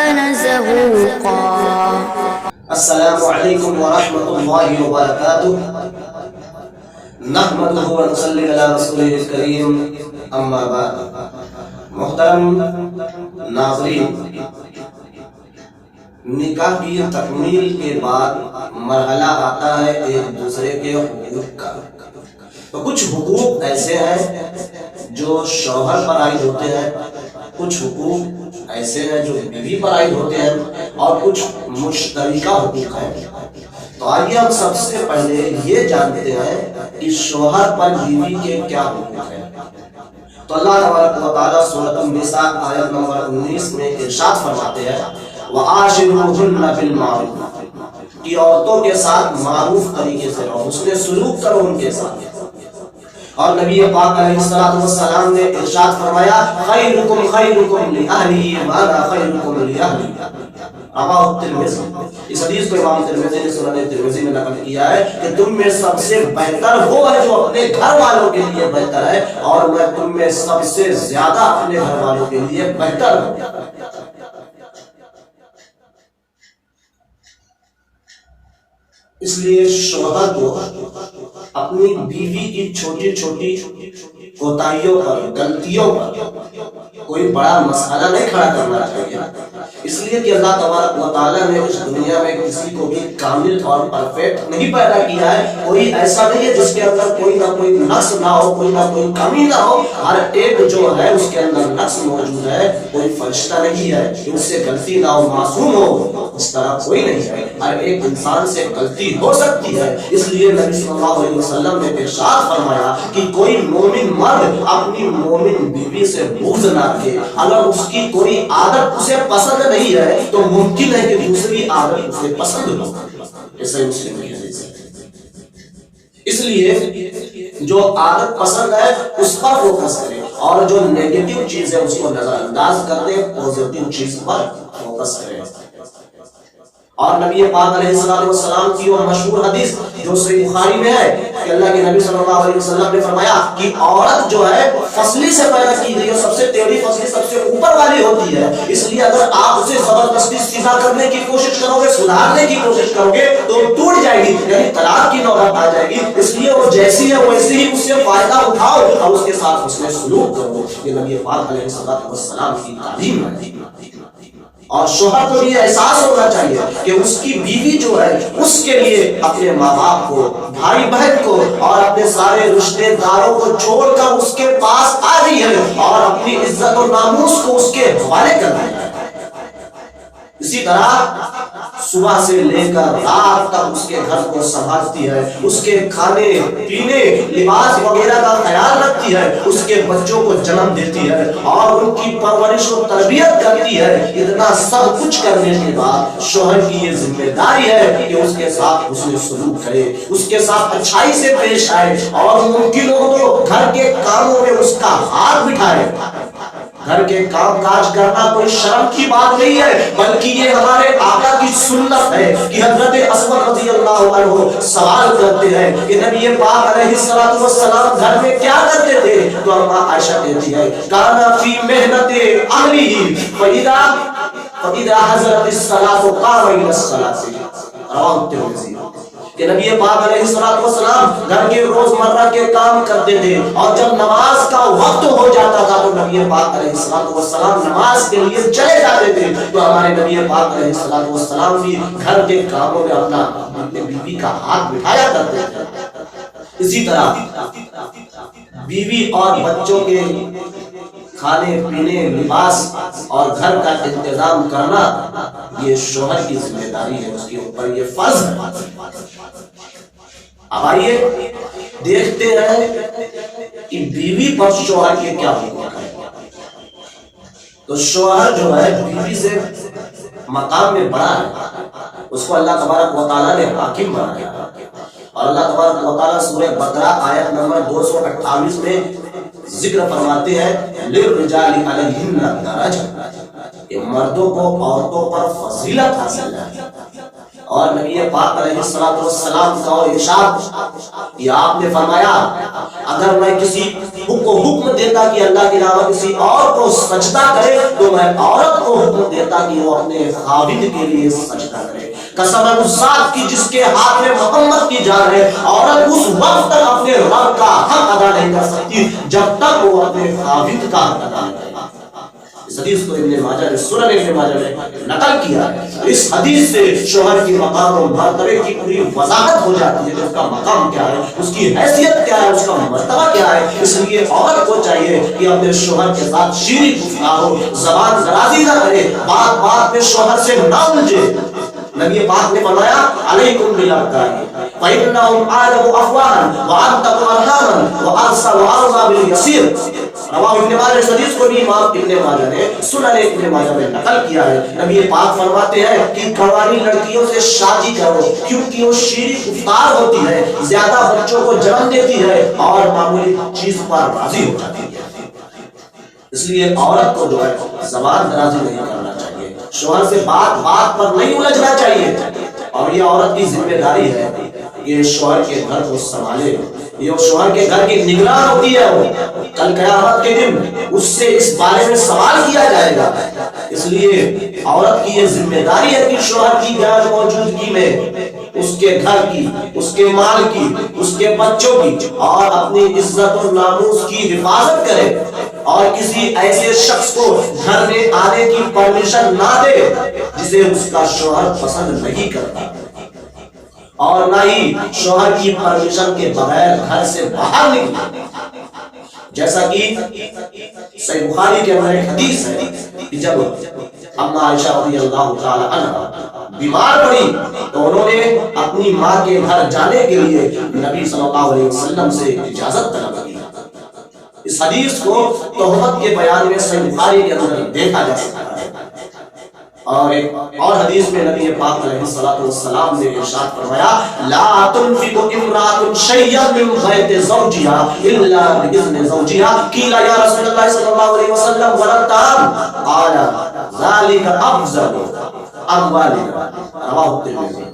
كان زهوقا. السلام علیکم ورحمۃ اللہ وبرکاتہ. نحمدہ ونصلی علی رسولہ الکریم، اما بعد. محترم ناظرین، نکاح کی تکمیل کے بعد مرحلہ آتا ہے ایک دوسرے کے حقوق کا. تو کچھ حقوق ایسے ہیں جو شوہر پر عائد ہوتے ہیں، کچھ حقوق ایسے ہیں جو بیوی پر عائد ہوتے ہیں، اور کچھ مشترکہ حقوق ہیں. تو آئیے ہم سب سے پہلے یہ جانتے ہیں کہ شوہر پر بیوی کے کیا حقوق ہیں. تو اللہ تبارک و تعالیٰ سورۃ النساء آیت نمبر 19 میں ارشاد فرماتے ہیں وَعَاشِرُوهُنَّ بِالْمَعْرُوفِ کہ عورتوں کے ساتھ معروف طریقے سے رہو، حسن سلوک کرو ان کے ساتھ. اور نبی پاک علیہ السلام نے ارشاد فرمایا خیرکم خیرکم لأہلہ وَأَنَا خیرکم لأہلی. رواه الترمذی. اس حدیث کو امام ترمذی نے سنن ترمذی میں نقل کیا ہے کہ تم میں سب سے بہتر وہ ہے جو اپنے گھر والوں کے لیے بہتر ہے، اور میں تم میں سب سے زیادہ اپنے گھر والوں کے لیے بہتر ہوں. اس لیے شوہر کو اپنی بیوی کی چھوٹی چھوٹی کوتاہیوں پر، غلطیوں پر کوئی بڑا مسئلہ نہیں کھڑا کرنا چاہیے. اس لیے کہ اللہ تبارک و تعالیٰ نے اس دنیا میں کسی کو بھی کامل اور پرفیکٹ نہیں پیدا کیا ہے. کوئی ایسا نہیں ہے جس کے اندر کوئی نہ کوئی نقص نہ ہو، کوئی نہ کوئی کمی نہ ہو. ہر ایک جو ہے اس کے اندر نقص موجود ہے. کوئی فرشتہ نہیں ہے کہ اس سے غلطی نہ ہو، معصوم ہو، اس طرح کوئی نہیں ہے. ہر ایک انسان سے غلطی ہو سکتی ہے. اس لیے نبی صلی اللہ علیہ وسلم نے ارشاد فرمایا کہ کوئی مومن مرد اپنی مومن بیوی سے بغض نہ رکھے. اگر اس کی کوئی عادت اسے پسند نہیں ہے تو ممکن ہے کہ دوسری عادت اسے پسند ہو. ایسا مسلم کی حدیث ہے. اس لیے جو عادت پسند ہے اس پر فوکس کرے، اور جو نیگیٹو چیز ہے اس کو نظر انداز کر دے، پوزیٹو چیز پر فوکس کرے. اور نبی پاک علیہ السلام کی وہ مشہور حدیث جو صحیح بخاری میں ہے کہ اللہ کے نبی صلی اللہ علیہ وسلم نے فرمایا کہ عورت جو ہے فصلی سے پیدا کی گئی ہے، سب سے ٹیڑھی فصلی سب سے اوپر والی ہوتی ہے. اس لیے اگر آپ اسے زبردستی سیدھا کرنے کی کوشش کرو گے، سدھارنے کی کوشش کرو گے تو ٹوٹ جائے گی، یعنی طلاق کی نوبت آ جائے گی. اس لیے وہ جیسی ہے ویسے ہی اس سے فائدہ اٹھاؤ اور اس کے ساتھ اس میں سلوک کرو. یہ نبی پاک علیہ السلام کی تعلیم ہے. اور شوہر کو یہ احساس ہونا چاہیے کہ اس کی بیوی جو ہے اس کے لیے اپنے ماں باپ کو، بھائی بہن کو اور اپنے سارے رشتے داروں کو چھوڑ کر اس کے پاس آ رہی ہے، اور اپنی عزت و ناموس کو اس کے حوالے کر رہی ہے. اسی طرح صبح سے لے کر رات تک اس کے گھر کو سنبھالتی ہے، اس کے کھانے پینے لباس وغیرہ کا خیال رکھتی ہے، اس کے بچوں کو جنم دیتی ہے اور ان کی پرورش و تربیت کرتی ہے. اتنا سب کچھ کرنے کے بعد شوہر کی یہ ذمہ داری ہے کہ اس کے ساتھ حسن سلوک کرے، اس کے ساتھ اچھائی سے پیش آئے، اور ممکن ہو تو گھر کے کاموں میں اس کا ہاتھ بٹھائے. گھر کے کام کاج کرنا کوئی شرم کی بات نہیں ہے، بلکہ یہ ہمارے آقا کی سنت ہے کہ حضرت اسود رضی اللہ عنہ سوال کرتے ہیں کہ نبی پاک علیہ السلام گھر میں کیا کرتے تھے؟ تو اما عائشہ کہتی ہے کانا فی محنت اہلی فَإِذَا حَضَرَتِ الصَّلَاةُ قَامَ إِلَى الصَّلَاةِ. رواه الترمذی. کہ نبی پاک علیہ السلام گھر کے روزمرہ کے کام کرتے تھے، اور جب نماز کا وقت ہو جاتا تھا تو نبی پاک علیہ السلام نماز کے لیے چلے جاتے تھے. تو ہمارے نبی پاک علیہ السلام بھی گھر کے کاموں میں اپنے بیوی کا ہاتھ بٹھایا کرتے تھے. اسی طرح بیوی اور بچوں کے کھانے پینے، لباس اور گھر کا انتظام کرنا یہ شوہر کی ذمہ داری ہے، اس کے اوپر یہ فرض ہے. اب آئیے دیکھتے ہیں کہ بیوی پر شوہر کے کیا حقوق ہیں. تو شوہر جو ہے بیوی سے مقام میں بڑا ہے، اس کو اللہ تبارک و تعالیٰ نے حاکم بنایا. اور اللہ تبارک و تعالیٰ سورہ بقرہ آیت نمبر 228 میں ذکر فرماتے ہیں للرجال علیہن درجہ، کہ مردوں کو عورتوں پر فضیلت حاصل ہے. اور نبی پاک علیہ السلام کا ارشاد یہ آپ نے فرمایا اگر میں کسی کو حکم دیتا کہ اللہ کے علاوہ کسی اور کو سجدہ کرے تو میں عورت کو حکم دیتا کہ وہ اپنے خاوند کے لیے سجدہ کرے۔ قسم ہے اس ذات کی جس کے ہاتھ میں محمد کی جان ہے، عورت اس وقت تک اپنے رب کا حق ادا نہیں کر سکتی جب تک وہ اپنے خاوند کا حق ادا نہیں کرے۔ اس حدیث کو ابن ماجہ نے سنن ابن ماجہ میں نقل کیا ہے۔ اس حدیث سے شوہر کی مقام و مرتبے کی پوری وضاحت ہو جاتی ہے کہ اس کا مقام کیا ہے، اس کی حیثیت کیا ہے، اس کا مرتبہ کیا ہے۔ اس لیے عورت کو چاہیے کہ اپنے شوہر کے ساتھ شیریں گفتار ہو، زبان درازی نہ کرے، بات بات میں شوہر سے نہ الجھے۔ نبی پاک نے فرمایا علیکم بالارکان فإنهم أعلم أفواها وأنتم أرحاما وأرضى باليسير۔ رواہ ابن ماجہ اس حدیث کو بھی امام ابن ماجہ نے سنن ابن ماجہ میں نقل کیا ہے۔ نبی پاک فرماتے ہیں کہ کنواری لڑکیوں سے شادی کرو کیونکہ وہ شیریں گفتار ہوتی ہے، زیادہ بچوں کو جنم دیتی ہے اور معمولی چیز پر راضی ہو جاتی ہے۔ اس لیے عورت کو جو ہے زبان درازی نہیں کرنا چاہیے، شوہر سے بات بات پر نہیں الجھنا چاہیے، اور یہ عورت کی ذمہ داری ہے یہ شوہر کے گھر کو سنبھالے، یہ شوہر کے گھر کی نگران ہوتی ہے۔ وہ کل قیامت کے دن اس سے اس بارے میں سوال کیا جائے گا۔ اس لیے عورت کی یہ ذمہ داری ہے کہ شوہر کی غیر موجودگی میں اس کے گھر کی، اس کے مال کی، اس کے بچوں کی اور اپنی عزت و ناموس کی حفاظت کرے، اور کسی ایسے شخص کو گھر میں آنے کی پرمیشن نہ دے جسے اس کا شوہر پسند نہیں کرتا، اور نہ ہی شوہر کی پرمیشن کے بغیر گھر سے باہر نکلے۔ جیسا کہ صحیح بخاری کے اندر ایک حدیث ہے کہ جب اما عائشہ رضی اللہ تعالی عنہا بیمار پڑی تو انہوں نے اپنی ماں کے گھر جانے کے لیے نبی صلی اللہ علیہ وسلم سے اجازت طلب کی۔ اس حدیث کو تہمت کے بیان میں صحیح بخاری کے اندر دیکھا جا سکتا ہے۔ اور ایک اور حدیث میں نبی پاک علیہ الصلوۃ والسلام نے ارشاد فرمایا لا تنفق امرأة شيئا من بيت زوجها الا باذن زوجها قيل يا رسول الله صلى الله عليه وسلم ولا الطعام قال ذلك افضل اموالنا رواه الترمذی۔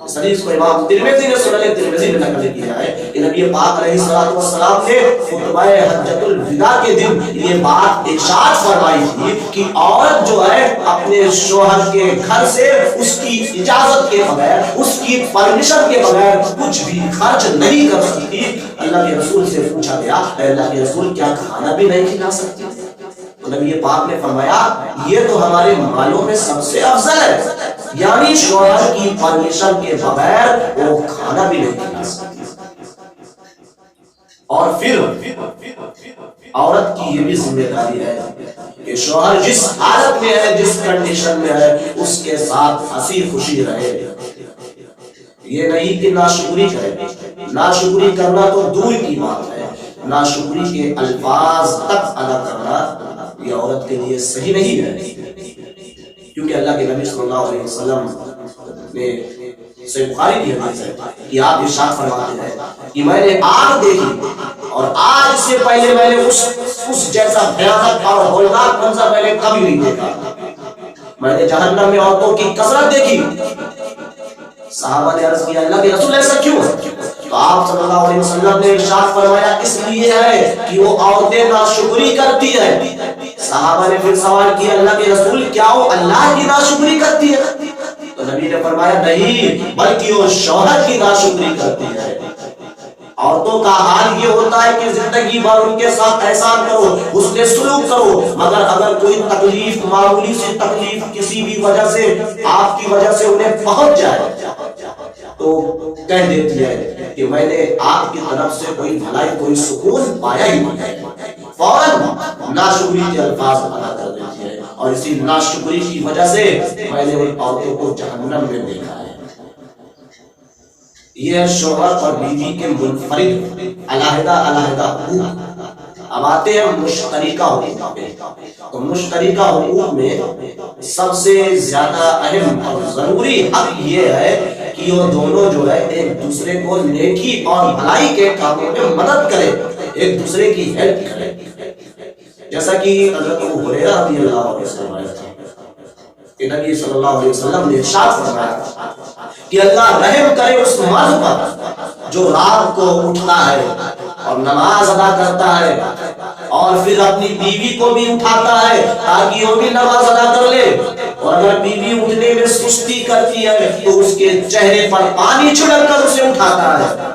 اس حدیث کو امام ترمذی نے سنن ترمذی میں نقل کیا ہے کہ نبی پاک علیہ الصلوۃ والسلام نے خطبہ حجۃ الوداع کے دن یہ بات ارشاد فرمائی تھی کہ عورت جو ہے اپنے شوہر کے گھر سے اس کی اجازت کے بغیر، اس کی پرمیشن کے بغیر کچھ بھی خرچ نہیں کر سکتی۔ اللہ کے رسول سے پوچھا گیا اے اللہ کے رسول کیا کھانا بھی نہیں کھلا سکتی؟ تو نبی پاک نے فرمایا یہ تو ہمارے مالوں میں سب سے افضل ہے، یعنی شوہر کی پرمیشن کے بغیر وہ کھانا بھی نہیں کھلا سکتی۔ اور پھر عورت کی یہ بھی ذمہ داری ہے کہ شوہر جس حالت میں ہے، جس کنڈیشن میں ہے، اس کے ساتھ ہنسی خوشی رہے۔ یہ نہیں کہ ناشکری کرے، ناشکری کرنا تو دور کی بات ہے، ناشکری کے الفاظ تک ادا کرنا یہ عورت کے لیے صحیح نہیں ہے، کیونکہ اللہ کے نبی صلی اللہ علیہ وسلم نے صحیح بخاری کی حدیث ہے کہ آپ ارشاد فرماتے ہیں کہ میں نے آگ دیکھی اور آج سے پہلے میں نے اس جیسا بھیانک اور ہولناک منظر میں نے کبھی نہیں دیکھا۔ میں نے جہنم میں عورتوں کی کثرت دیکھی۔ صحابہ نے عرض کیا اللہ کے رسول ایسا کیوں؟ تو آپ صلی اللہ علیہ وسلم نے ارشاد فرمایا اس لیے ہے کہ وہ عورتیں ناشکری کرتی ہیں۔ صحابہ نے پھر سوال کیا اللہ کے رسول کیا وہ اللہ کی ناشکری کرتی ہے؟ تو نبی نے فرمایا نہیں بلکہ وہ شوہر کی ناشکری کرتی ہے۔ عورتوں کا حال یہ ہوتا ہے کہ زندگی بھر ان کے ساتھ احسان کرو، حسن سلوک کرو، مگر اگر کوئی تکلیف، معمولی سی تکلیف کسی بھی وجہ سے، آپ کی وجہ سے انہیں پہنچ جائے تو کہہ دیتی ہے کہ میں نے آپ کی طرف سے کوئی بھلائی، کوئی سکون پایا ہی نہیں، فوراً ناشکری کے الفاظ ادا کر دیتی ہے، اور اسی ناشکری کی وجہ سے میں نے ان عورتوں کو جہنم میں دیکھا ہے۔ یہ شوہر اور بیوی کے منفرد علیحدہ علیحدہ حقوق۔ اب آتے ہیں مشترکہ حقوق پہ۔ تو مشترکہ حقوق میں سب سے زیادہ اہم اور ضروری حق یہ ہے کہ وہ دونوں جو ہے ایک دوسرے کو نیکی اور بھلائی کے کاموں میں مدد کرے، ایک دوسرے کی ہیلپ کرے۔ جیسا کہ حضرت ابو ہریرہ رضی اللہ عنہ سے روایت ہے کہ نبی صلی اللہ علیہ وسلم نے ارشاد فرمایا کہ اللہ رحم کرے اس مرد پر جو رات کو اٹھتا ہے اور نماز ادا کرتا ہے اور پھر اپنی بیوی کو بھی اٹھاتا ہے تاکہ وہ بھی نماز ادا کر لے، اور اگر بیوی اٹھنے میں سستی کرتی ہے تو اس کے چہرے پر پانی چھڑک کر اسے اٹھاتا ہے،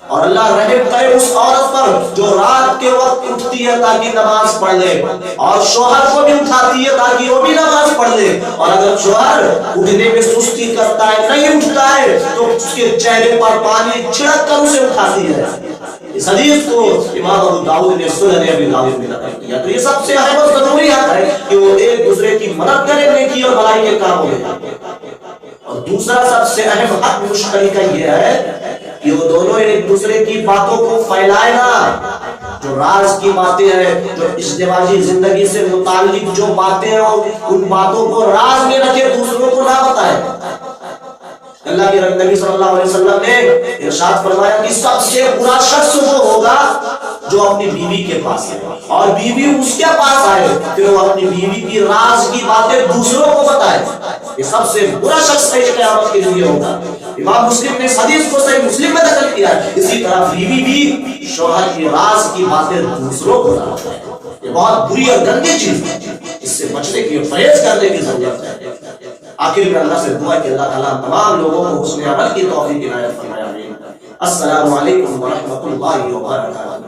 اور اللہ رحم کرے اس عورت پر جو رات کے وقت اٹھتی ہے تاکہ نماز پڑھ لے، اور شوہر کو بھی اٹھاتی ہے تاکہ وہ بھی نماز پڑھ لے، اور اگر شوہر اٹھنے میں سستی کرتا ہے نہیں اٹھتا ہے تو اس کے چہرے پر پانی چھڑک کر اسے اٹھاتی ہے۔ اس حدیث کو امام ابو داؤد نے سنن ابی داؤد میں نقل کیا۔ تو یہ سب سے اہم اور ضروری ہے کہ وہ ایک دوسرے کی مدد کریں نیکی اور بھلائی کے کاموں میں، اور دوسرا سب سے اہم حق مشترکہ یہ ہے کہ وہ دونوں ایک دوسرے کی باتوں کو پھیلائے نا، جو راز کی باتیں ہیں، جو ازدواجی زندگی سے متعلق جو باتیں ہیں ان باتوں کو راز میں رکھے، دوسروں کو نہ بتائے۔ اللہ کے نبی صلی اللہ علیہ وسلم نے ارشاد فرمایا کہ سب سے برا شخص وہ ہوگا جو اپنی بیوی کے پاس ہے اور بیوی اس کے پاس آئے پھر وہ اپنی بیوی کی راز کی باتیں دوسروں کو بتائے، یہ سب سے برا شخص قیامت کے لیے ہوگا۔ امام مسلم نے اس حدیث کو صحیح مسلم میں نقل کیا ہے۔ اسی طرح بیوی بھی شوہر کی راز کی باتیں دوسروں کو نہ بتائے، یہ بہت بری اور گندی چیز ہے، اس سے بچنے کی پرہیز کرنے کی ضرورت ہے۔ آخر میں اللہ سے دعا کہ اللہ تعالیٰ تمام لوگوں کو حسن عمل کی توفیق عنایت فرمائے۔ آمین۔ السلام علیکم ورحمۃ اللہ وبرکاتہ۔